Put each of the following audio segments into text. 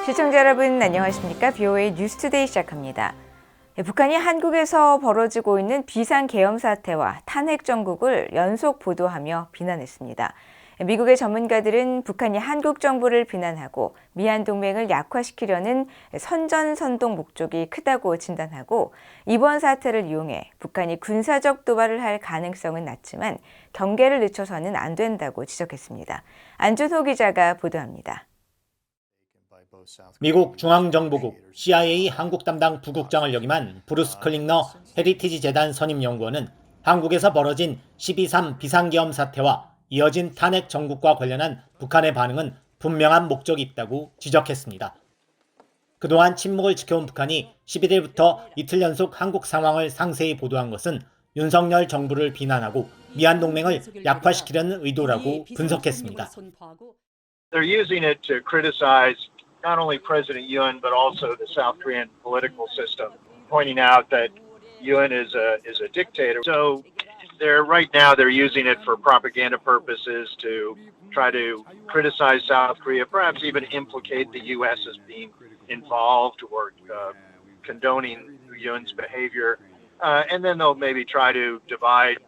시청자 여러분 안녕하십니까? BOA 뉴스투데이 시작합니다. 북한이 한국에서 벌어지고 있는 비상계엄 사태와 탄핵 정국을 연속 보도하며 비난했습니다. 미국의 전문가들은 북한이 한국 정부를 비난하고 미한 동맹을 약화시키려는 선전선동 목적이 크다고 진단하고 이번 사태를 이용해 북한이 군사적 도발을 할 가능성은 낮지만 경계를 늦춰서는 안 된다고 지적했습니다. 안준호 기자가 보도합니다. 미국 중앙정보국 CIA 한국 담당 부국장을 역임한 브루스 클링너 헤리티지 재단 선임 연구원은 한국에서 벌어진 12.3 비상계엄 사태와 이어진 탄핵 정국과 관련한 북한의 반응은 분명한 목적이 있다고 지적했습니다. 그동안 침묵을 지켜온 북한이 11일부터 이틀 연속 한국 상황을 상세히 보도한 것은 윤석열 정부를 비난하고 미한 동맹을 약화시키려는 의도라고 분석했습니다. They're using it to criticize not only President Yoon but also the South Korean political system, pointing out that Yoon is a dictator. So right now they're using it for propaganda purposes to try to criticize South Korea, perhaps even implicate the U.S. as being involved or condoning Yoon's behavior, and then they'll maybe try to divide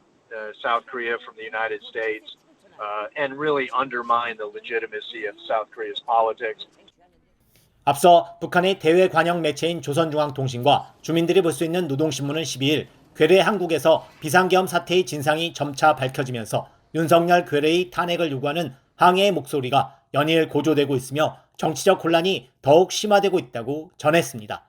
South Korea from the United States and really undermine the legitimacy of South Korea's politics. 앞서 북한의 대외 관영 매체인 조선중앙통신과 주민들이 볼 수 있는 노동신문은 12일 괴뢰 한국에서 비상계엄 사태의 진상이 점차 밝혀지면서 윤석열 괴뢰의 탄핵을 요구하는 항의의 목소리가 연일 고조되고 있으며 정치적 혼란이 더욱 심화되고 있다고 전했습니다.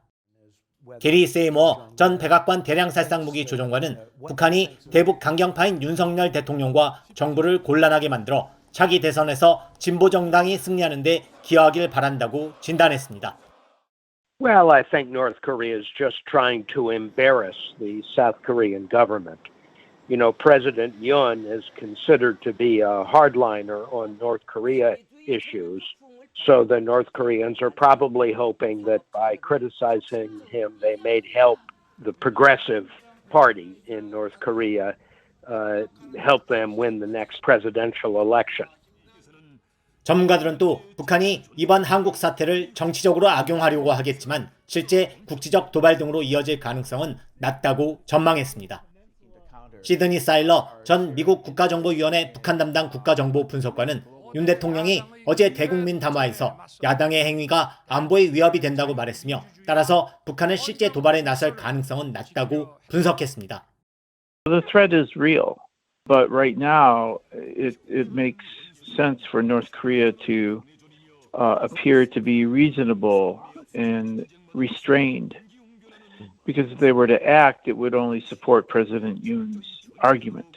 게리 세이머 전 백악관 대량살상무기 조종관은 북한이 대북 강경파인 윤석열 대통령과 정부를 곤란하게 만들어 차기 대선에서 진보정당이 승리하는 데 기여하길 바란다고 진단했습니다. Well, I think North Korea is just trying to embarrass the South Korean government. You know, President Yoon is considered to be a hardliner on North Korea issues. So the North Koreans are probably hoping that by criticizing him, they may help the progressive party in North Korea help them win the next presidential election. 전문가들은 또 북한이 이번 한국 사태를 정치적으로 악용하려고 하겠지만 실제 국지적 도발 등으로 이어질 가능성은 낮다고 전망했습니다. 시드니 사일러 전 미국 국가정보위원회 북한 담당 국가정보 분석관은 윤 대통령이 어제 대국민 담화에서 야당의 행위가 안보에 위협이 된다고 말했으며 따라서 북한은 실제 도발에 나설 가능성은 낮다고 분석했습니다. The threat is real, but right now it makes sense for North Korea to appear to be reasonable and restrained, because if they were to act, it would only support President Yoon's argument.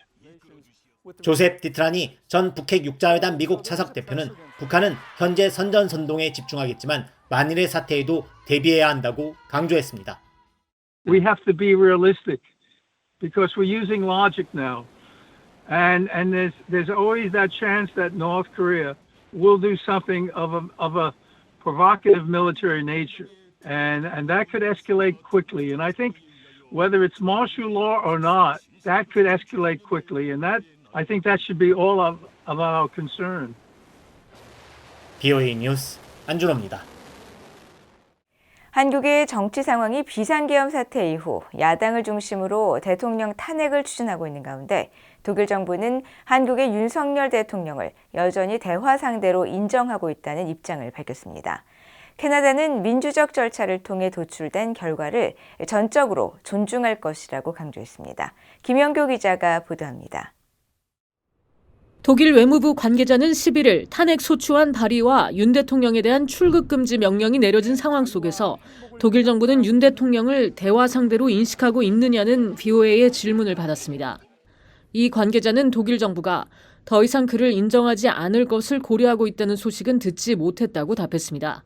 조셉 디트라니 전 북핵 육자회담 미국 차석 대표는 북한은 현재 선전선동에 집중하겠지만 만일의 사태에도 대비해야 한다고 강조했습니다. We have to be realistic because we're using logic now. And there's always that chance that North Korea will do something of a provocative military nature, and that could escalate quickly. And I think whether it's martial law or not, that could escalate quickly, and I think that should be all of our concern. BOA 뉴스 안준호입니다. 한국의 정치 상황이 비상계엄 사태 이후 야당을 중심으로 대통령 탄핵을 추진하고 있는 가운데 독일 정부는 한국의 윤석열 대통령을 여전히 대화 상대로 인정하고 있다는 입장을 밝혔습니다. 캐나다는 민주적 절차를 통해 도출된 결과를 전적으로 존중할 것이라고 강조했습니다. 김영교 기자가 보도합니다. 독일 외무부 관계자는 11일 탄핵 소추안 발의와 윤 대통령에 대한 출국 금지 명령이 내려진 상황 속에서 독일 정부는 윤 대통령을 대화 상대로 인식하고 있느냐는 BOA의 질문을 받았습니다. 이 관계자는 독일 정부가 더 이상 그를 인정하지 않을 것을 고려하고 있다는 소식은 듣지 못했다고 답했습니다.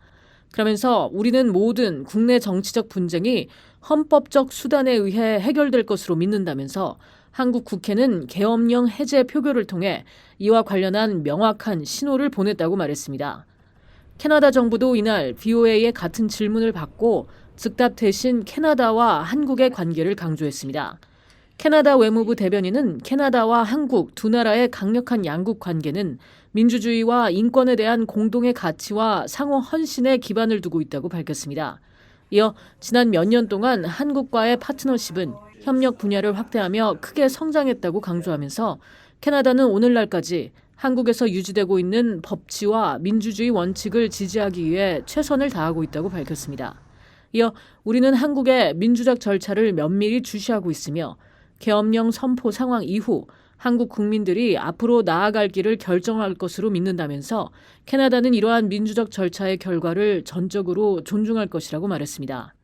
그러면서 우리는 모든 국내 정치적 분쟁이 헌법적 수단에 의해 해결될 것으로 믿는다면서 한국 국회는 계엄령 해제 표결을 통해 이와 관련한 명확한 신호를 보냈다고 말했습니다. 캐나다 정부도 이날 BOA의 같은 질문을 받고 즉답 대신 캐나다와 한국의 관계를 강조했습니다. 캐나다 외무부 대변인은 캐나다와 한국 두 나라의 강력한 양국 관계는 민주주의와 인권에 대한 공동의 가치와 상호 헌신에 기반을 두고 있다고 밝혔습니다. 이어 지난 몇 년 동안 한국과의 파트너십은 협력 분야를 확대하며 크게 성장했다고 강조하면서 캐나다는 오늘날까지 한국에서 유지되고 있는 법치와 민주주의 원칙을 지지하기 위해 최선을 다하고 있다고 밝혔습니다. 이어 우리는 한국의 민주적 절차를 면밀히 주시하고 있으며 계엄령 선포 상황 이후 한국 국민들이 앞으로 나아갈 길을 결정할 것으로 믿는다면서 캐나다는 이러한 민주적 절차의 결과를 전적으로 존중할 것이라고 말했습니다.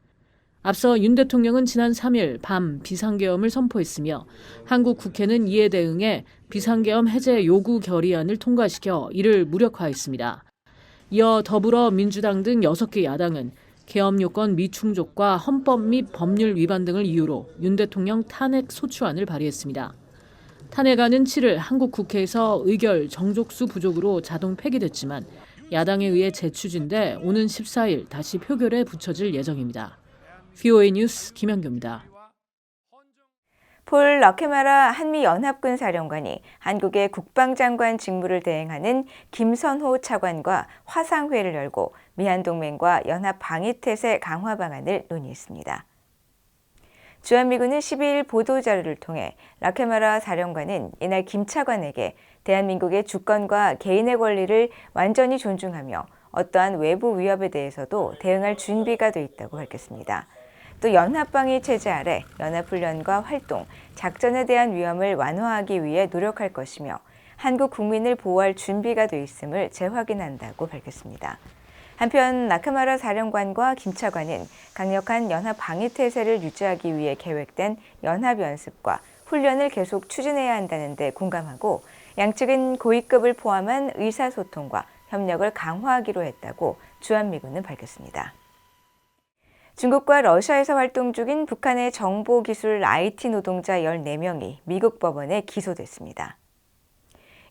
앞서 윤 대통령은 지난 3일 밤 비상계엄을 선포했으며 한국 국회는 이에 대응해 비상계엄 해제 요구 결의안을 통과시켜 이를 무력화했습니다. 이어 더불어민주당 등 6개 야당은 계엄 요건 미충족과 헌법 및 법률 위반 등을 이유로 윤 대통령 탄핵 소추안을 발의했습니다. 탄핵안은 7일 한국 국회에서 의결 정족수 부족으로 자동 폐기됐지만 야당에 의해 재추진돼 오는 14일 다시 표결에 붙여질 예정입니다. VOA 뉴스 김현규입니다. 폴 러케마라 한미연합군 사령관이 한국의 국방장관 직무를 대행하는 김선호 차관과 화상회를 열고 미한동맹과 연합방위태세 강화 방안을 논의했습니다. 주한미군은 12일 보도자료를 통해 러케마라 사령관은 이날 김 차관에게 대한민국의 주권과 개인의 권리를 완전히 존중하며 어떠한 외부 위협에 대해서도 대응할 준비가 돼 있다고 밝혔습니다. 또 연합방위 체제 아래 연합훈련과 활동, 작전에 대한 위험을 완화하기 위해 노력할 것이며 한국 국민을 보호할 준비가 돼 있음을 재확인한다고 밝혔습니다. 한편 라카마라 사령관과 김 차관은 강력한 연합방위태세를 유지하기 위해 계획된 연합연습과 훈련을 계속 추진해야 한다는 데 공감하고 양측은 고위급을 포함한 의사소통과 협력을 강화하기로 했다고 주한미군은 밝혔습니다. 중국과 러시아에서 활동 중인 북한의 정보기술 IT 노동자 14명이 미국 법원에 기소됐습니다.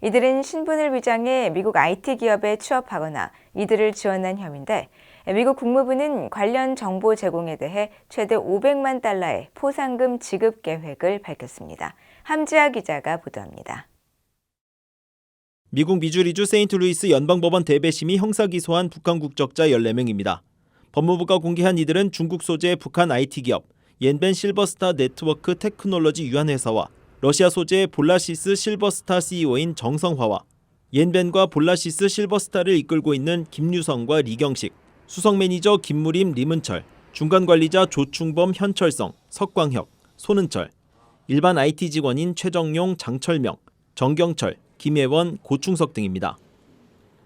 이들은 신분을 위장해 미국 IT 기업에 취업하거나 이들을 지원한 혐의인데 미국 국무부는 관련 정보 제공에 대해 최대 500만 달러의 포상금 지급 계획을 밝혔습니다. 함지아 기자가 보도합니다. 미국 미주리주 세인트루이스 연방법원 대배심이 형사기소한 북한 국적자 14명입니다. 법무부가 공개한 이들은 중국 소재의 북한 IT 기업 옌벤 실버스타 네트워크 테크놀로지 유한회사와 러시아 소재의 볼라시스 실버스타 CEO인 정성화와 옌벤과 볼라시스 실버스타를 이끌고 있는 김유성과 리경식, 수석 매니저 김무림, 리문철, 중간 관리자 조충범, 현철성, 석광혁, 손은철, 일반 IT 직원인 최정용, 장철명, 정경철, 김혜원, 고충석 등입니다.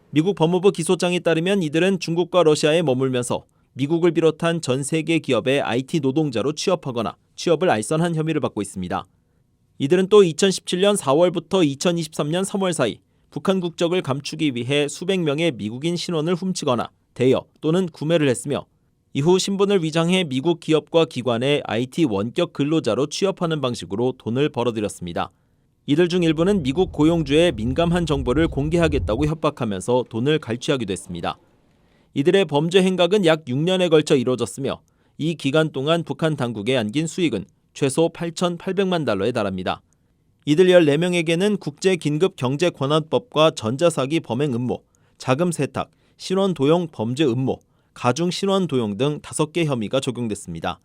미국 법무부 기소장에 따르면 이들은 중국과 러시아에 머물면서 미국을 비롯한 전 세계 기업의 IT 노동자로 취업하거나 취업을 알선한 혐의를 받고 있습니다. 이들은 또 2017년 4월부터 2023년 3월 사이 북한 국적을 감추기 위해 수백 명의 미국인 신원을 훔치거나 대여 또는 구매를 했으며 이후 신분을 위장해 미국 기업과 기관의 IT 원격 근로자로 취업하는 방식으로 돈을 벌어들였습니다. 이들 중 일부는 미국 고용주의 민감한 정보를 공개하겠다고 협박하면서 돈을 갈취하기도 했습니다. 이들의 범죄 행각은 약 6년에 걸쳐 이루어졌으며 이 기간 동안 북한 당국에 안긴 수익은 최소 8,800만 달러에 달합니다. 이들 14명에게는 국제긴급경제권한법과 전자사기 범행 음모, 자금 세탁, 신원 도용 범죄 음모, 가중 신원 도용 등 5개 혐의가 적용됐습니다.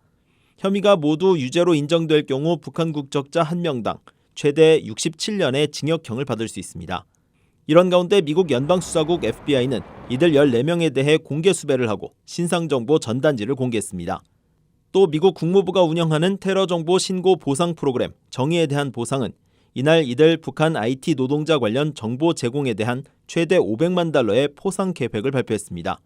혐의가 모두 유죄로 인정될 경우 북한 국적자 1명당 최대 67년의 징역형을 받을 수 있습니다. 이런 가운데 미국 연방수사국 FBI는 이들 14명에 대해 공개 수배를 하고 신상정보 전단지를 공개했습니다. 또 미국 국무부가 운영하는 테러정보 신고 보상 프로그램 정의에 대한 보상은 이날 이들 북한 IT 노동자 관련 정보 제공에 대한 최대 500만 달러의 포상 계획을 발표했습니다.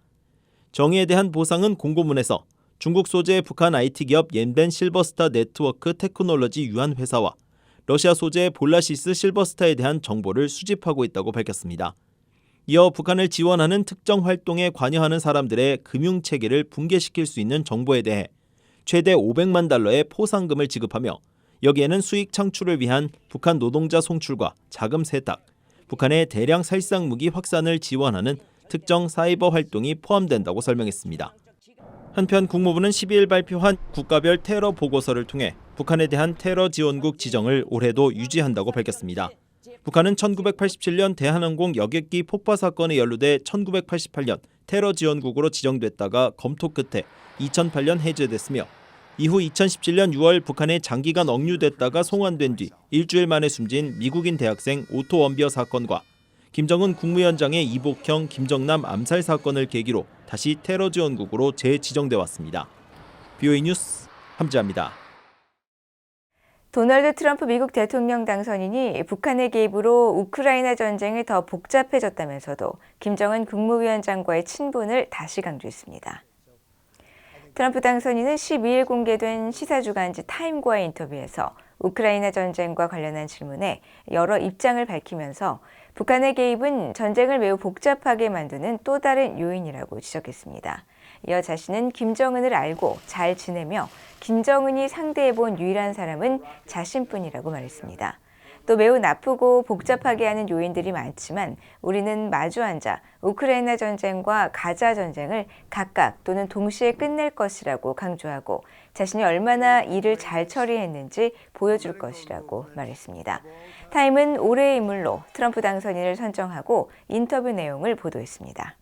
정의에 대한 보상은 공고문에서 중국 소재의 북한 IT 기업 옌벤 실버스타 네트워크 테크놀로지 유한회사와 러시아 소재의 볼라시스 실버스타에 대한 정보를 수집하고 있다고 밝혔습니다. 이어 북한을 지원하는 특정 활동에 관여하는 사람들의 금융체계를 붕괴시킬 수 있는 정보에 대해 최대 500만 달러의 포상금을 지급하며 여기에는 수익 창출을 위한 북한 노동자 송출과 자금 세탁, 북한의 대량 살상 무기 확산을 지원하는 특정 사이버 활동이 포함된다고 설명했습니다. 한편 국무부는 12일 발표한 국가별 테러 보고서를 통해 북한에 대한 테러 지원국 지정을 올해도 유지한다고 밝혔습니다. 북한은 1987년 대한항공 여객기 폭파 사건에 연루돼 1988년 테러 지원국으로 지정됐다가 검토 끝에 2008년 해제됐으며 이후 2017년 6월 북한에 장기간 억류됐다가 송환된 뒤 일주일 만에 숨진 미국인 대학생 오토 원비어 사건과 김정은 국무위원장의 이복형 김정남 암살 사건을 계기로 다시 테러 지원국으로 재지정돼 왔습니다. BOA 뉴스 함지아입니다. 도널드 트럼프 미국 대통령 당선인이 북한의 개입으로 우크라이나 전쟁이 더 복잡해졌다면서도 김정은 국무위원장과의 친분을 다시 강조했습니다. 트럼프 당선인은 12일 공개된 시사주간지 타임과의 인터뷰에서 우크라이나 전쟁과 관련한 질문에 여러 입장을 밝히면서 북한의 개입은 전쟁을 매우 복잡하게 만드는 또 다른 요인이라고 지적했습니다. 이어 자신은 김정은을 알고 잘 지내며 김정은이 상대해본 유일한 사람은 자신뿐이라고 말했습니다. 또 매우 나쁘고 복잡하게 하는 요인들이 많지만 우리는 마주 앉아 우크라이나 전쟁과 가자 전쟁을 각각 또는 동시에 끝낼 것이라고 강조하고 자신이 얼마나 일을 잘 처리했는지 보여줄 것이라고 말했습니다. 타임은 올해의 인물로 트럼프 당선인을 선정하고 인터뷰 내용을 보도했습니다.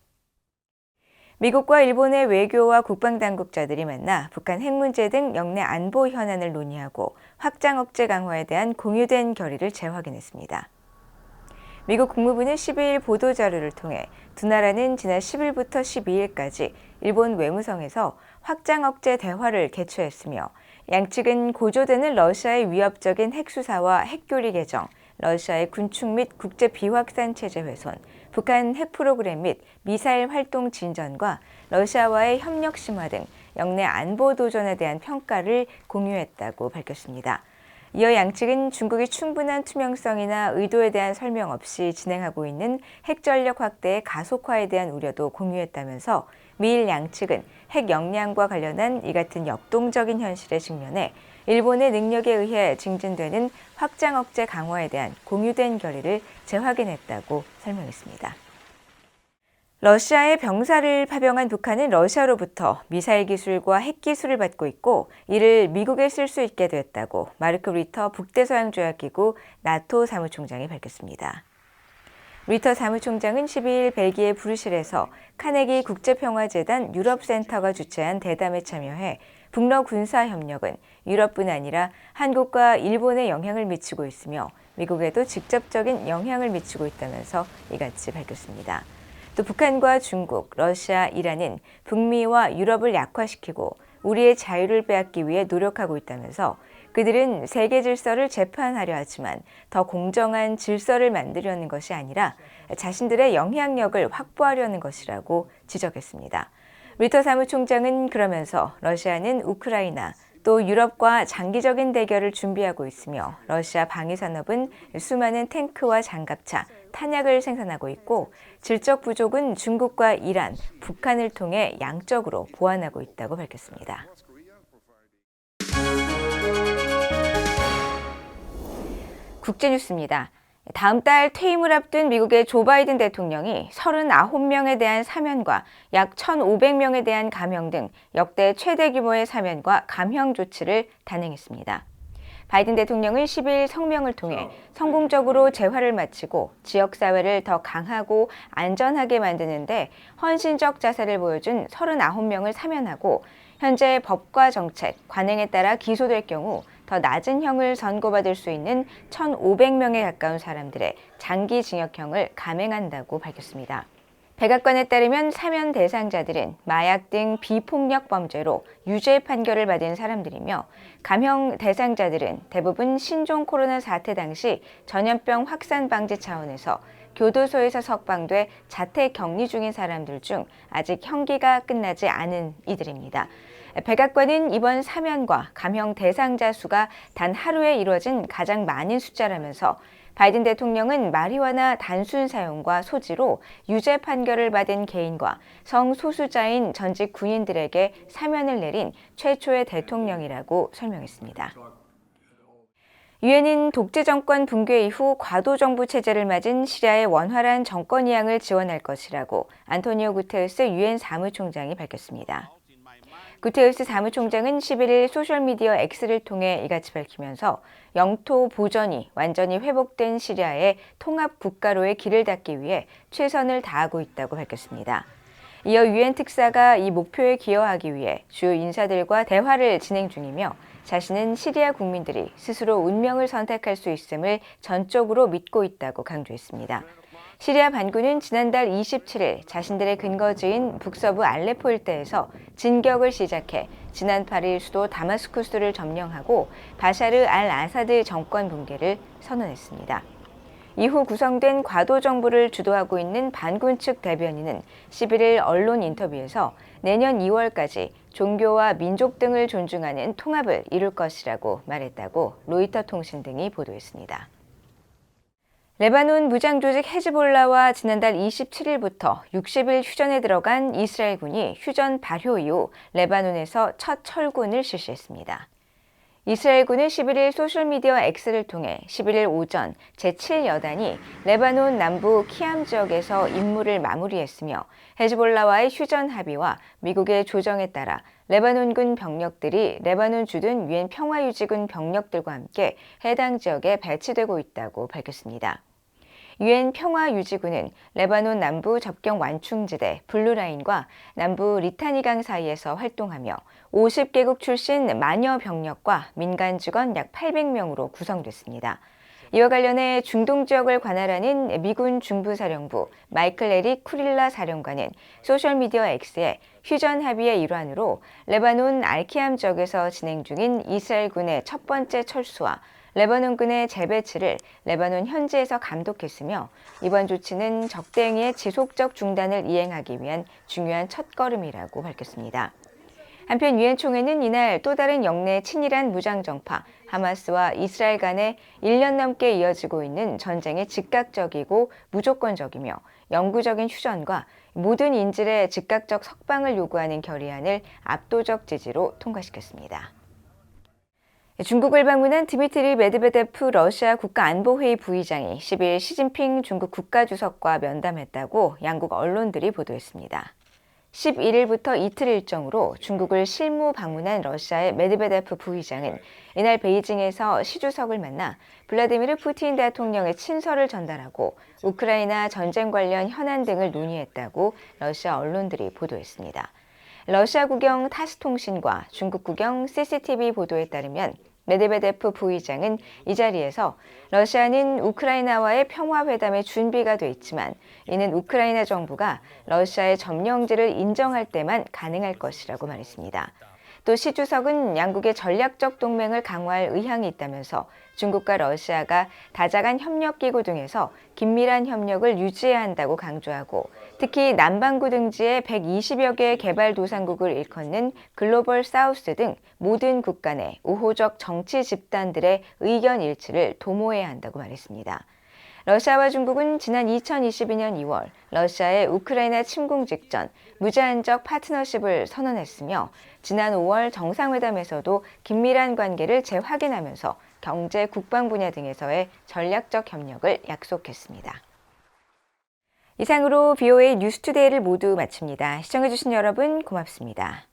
미국과 일본의 외교와 국방당국자들이 만나 북한 핵 문제 등 영내 안보 현안을 논의하고 확장 억제 강화에 대한 공유된 결의를 재확인했습니다. 미국 국무부는 12일 보도자료를 통해 두 나라는 지난 10일부터 12일까지 일본 외무성에서 확장 억제 대화를 개최했으며 양측은 고조되는 러시아의 위협적인 핵수사와 핵교리 개정, 러시아의 군축 및 국제 비확산 체제 훼손, 북한 핵 프로그램 및 미사일 활동 진전과 러시아와의 협력 심화 등 영내 안보 도전에 대한 평가를 공유했다고 밝혔습니다. 이어 양측은 중국이 충분한 투명성이나 의도에 대한 설명 없이 진행하고 있는 핵 전력 확대의 가속화에 대한 우려도 공유했다면서 미일 양측은 핵 역량과 관련한 이 같은 역동적인 현실에 직면해 일본의 능력에 의해 증진되는 확장 억제 강화에 대한 공유된 결의를 재확인했다고 설명했습니다. 러시아의 병사를 파병한 북한은 러시아로부터 미사일 기술과 핵 기술을 받고 있고 이를 미국에 쓸 수 있게 됐다고 마르크 리터 북대서양조약기구 나토 사무총장이 밝혔습니다. 리터 사무총장은 12일 벨기에 브뤼셀에서 카네기 국제평화재단 유럽센터가 주최한 대담에 참여해 북러 군사협력은 유럽뿐 아니라 한국과 일본에 영향을 미치고 있으며 미국에도 직접적인 영향을 미치고 있다면서 이같이 밝혔습니다. 또 북한과 중국, 러시아, 이란은 북미와 유럽을 약화시키고 우리의 자유를 빼앗기 위해 노력하고 있다면서 그들은 세계 질서를 재판하려 하지만 더 공정한 질서를 만들려는 것이 아니라 자신들의 영향력을 확보하려는 것이라고 지적했습니다. 리터 사무총장은 그러면서 러시아는 우크라이나 또 유럽과 장기적인 대결을 준비하고 있으며 러시아 방위산업은 수많은 탱크와 장갑차, 탄약을 생산하고 있고 질적 부족은 중국과 이란, 북한을 통해 양적으로 보완하고 있다고 밝혔습니다. 국제뉴스입니다. 다음 달 퇴임을 앞둔 미국의 조 바이든 대통령이 39명에 대한 사면과 약 1,500명에 대한 감형 등 역대 최대 규모의 사면과 감형 조치를 단행했습니다. 바이든 대통령은 10일 성명을 통해 성공적으로 재활을 마치고 지역사회를 더 강하고 안전하게 만드는 데 헌신적 자세를 보여준 39명을 사면하고 현재 법과 정책, 관행에 따라 기소될 경우 더 낮은 형을 선고받을 수 있는 1,500명에 가까운 사람들의 장기 징역형을 감행한다고 밝혔습니다. 백악관에 따르면 사면 대상자들은 마약 등 비폭력 범죄로 유죄 판결을 받은 사람들이며 감형 대상자들은 대부분 신종 코로나 사태 당시 전염병 확산 방지 차원에서 교도소에서 석방돼 자택 격리 중인 사람들 중 아직 형기가 끝나지 않은 이들입니다. 백악관은 이번 사면과 감형 대상자 수가 단 하루에 이루어진 가장 많은 숫자라면서 바이든 대통령은 마리화나 단순 사용과 소지로 유죄 판결을 받은 개인과 성소수자인 전직 군인들에게 사면을 내린 최초의 대통령이라고 설명했습니다. 유엔은 독재 정권 붕괴 이후 과도 정부 체제를 맞은 시리아의 원활한 정권 이양을 지원할 것이라고 안토니오 구테르스 유엔 사무총장이 밝혔습니다. 구테르스 사무총장은 11일 소셜미디어 X를 통해 이같이 밝히면서 영토 보전이 완전히 회복된 시리아의 통합 국가로의 길을 닫기 위해 최선을 다하고 있다고 밝혔습니다. 이어 유엔 특사가 이 목표에 기여하기 위해 주요 인사들과 대화를 진행 중이며 자신은 시리아 국민들이 스스로 운명을 선택할 수 있음을 전적으로 믿고 있다고 강조했습니다. 시리아 반군은 지난달 27일 자신들의 근거지인 북서부 알레포 일대에서 진격을 시작해 지난 8일 수도 다마스쿠스를 점령하고 바샤르 알 아사드 정권 붕괴를 선언했습니다. 이후 구성된 과도 정부를 주도하고 있는 반군 측 대변인은 11일 언론 인터뷰에서 내년 2월까지 종교와 민족 등을 존중하는 통합을 이룰 것이라고 말했다고 로이터 통신 등이 보도했습니다. 레바논 무장조직 헤즈볼라와 지난달 27일부터 60일 휴전에 들어간 이스라엘군이 휴전 발효 이후 레바논에서 첫 철군을 실시했습니다. 이스라엘군은 11일 소셜미디어 X를 통해 11일 오전 제7여단이 레바논 남부 키암 지역에서 임무를 마무리했으며 헤즈볼라와의 휴전 합의와 미국의 조정에 따라 레바논군 병력들이 레바논 주둔 유엔 평화유지군 병력들과 함께 해당 지역에 배치되고 있다고 밝혔습니다. 유엔 평화유지군은 레바논 남부 접경 완충지대 블루라인과 남부 리타니강 사이에서 활동하며 50개국 출신 만여 병력과 민간 직원 약 800명으로 구성됐습니다. 이와 관련해 중동 지역을 관할하는 미군 중부사령부 마이클 에릭 쿠릴라 사령관은 소셜미디어 X에 휴전 합의의 일환으로 레바논 알키암 지역에서 진행 중인 이스라엘군의 첫 번째 철수와 레바논군의 재배치를 레바논 현지에서 감독했으며 이번 조치는 적대행위의 지속적 중단을 이행하기 위한 중요한 첫걸음이라고 밝혔습니다. 한편 유엔 총회는 이날 또 다른 영내 친이란 무장정파 하마스와 이스라엘 간에 1년 넘게 이어지고 있는 전쟁의 즉각적이고 무조건적이며 영구적인 휴전과 모든 인질의 즉각적 석방을 요구하는 결의안을 압도적 지지로 통과시켰습니다. 중국을 방문한 드미트리 메드베데프 러시아 국가안보회의 부의장이 10일 시진핑 중국 국가주석과 면담했다고 양국 언론들이 보도했습니다. 11일부터 이틀 일정으로 중국을 실무 방문한 러시아의 메드베데프 부의장은 이날 베이징에서 시 주석을 만나 블라디미르 푸틴 대통령의 친서를 전달하고 우크라이나 전쟁 관련 현안 등을 논의했다고 러시아 언론들이 보도했습니다. 러시아 국영 타스통신과 중국 국영 CCTV 보도에 따르면 메드베데프 부의장은 이 자리에서 러시아는 우크라이나와의 평화회담에 준비가 돼 있지만 이는 우크라이나 정부가 러시아의 점령지를 인정할 때만 가능할 것이라고 말했습니다. 또 시 주석은 양국의 전략적 동맹을 강화할 의향이 있다면서 중국과 러시아가 다자간 협력기구 등에서 긴밀한 협력을 유지해야 한다고 강조하고 특히 남반구 등지의 120여 개의 개발도상국을 일컫는 글로벌 사우스 등 모든 국가 내 우호적 정치 집단들의 의견 일치를 도모해야 한다고 말했습니다. 러시아와 중국은 지난 2022년 2월 러시아의 우크라이나 침공 직전 무제한적 파트너십을 선언했으며 지난 5월 정상회담에서도 긴밀한 관계를 재확인하면서 경제, 국방 분야 등에서의 전략적 협력을 약속했습니다. 이상으로 BOA 뉴스투데이를 모두 마칩니다. 시청해주신 여러분 고맙습니다.